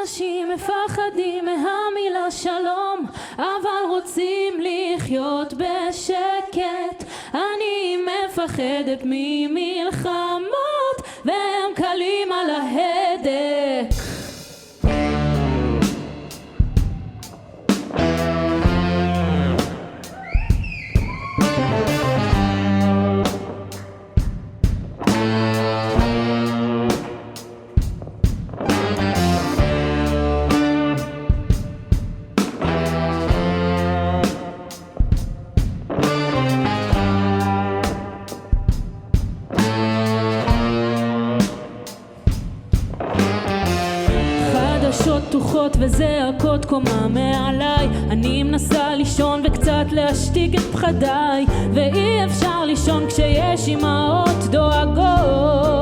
אנשים מפחדים מהמילה שלום, אבל רוצים לחיות בשקט. אני מפחדת ממלחמות והם קלים על ההדק. פתוחות וזעקות קומה מעליי, אני מנסה לישון וקצת להשתיק את פחדיי, ואי אפשר לישון כשיש אמהות דואגות.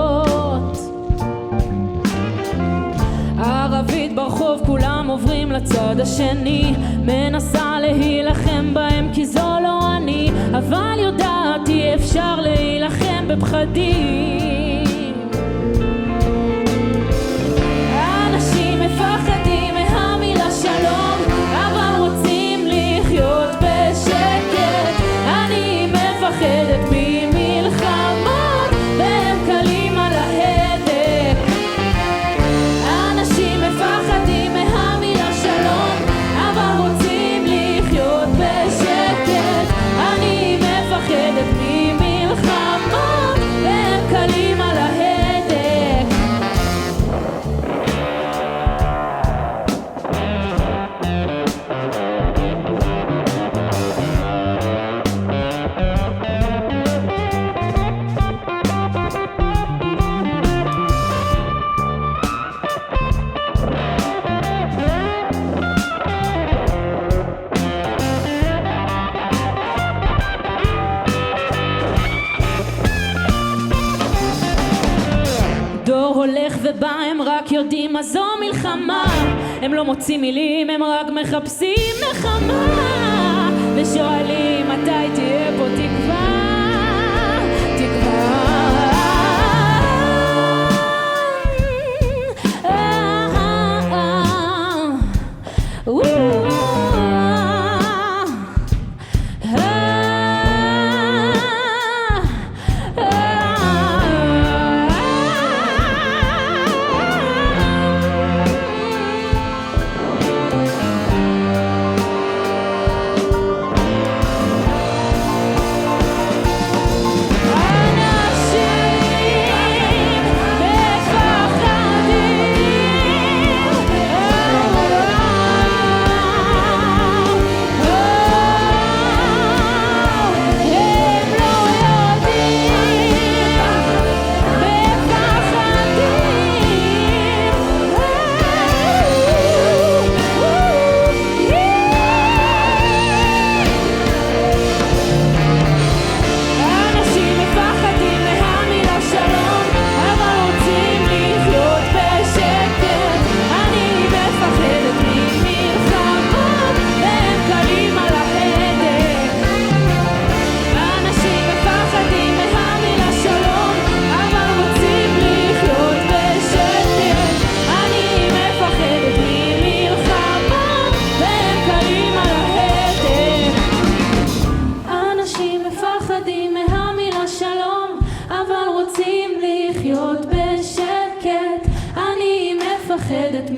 ערבית ברחוב כולם עוברים לצד השני, מנסה להילחם בהם כי זו לא אני, אבל יודעת אי אפשר להילחם בפחדים. מפחדים מהמילה שלום, אבל רוצים לחיות בשקט. אני מפחדת ממלחמות והם קלים על ההדק. אנשים מפחדים מהמילה שלום, אבל רוצים לחיות בשקט. אני מפחדת ממלחמות והם קלים על ההדק. דור הולך ובא, הם רק יודעים מה זו מלחמה, הם לא מוצאים מילים, הם רק מחפשים נחמה, ושואלים מתי תהיה פה תקווה, תקווה. לחיות בשקט, אני מפחדת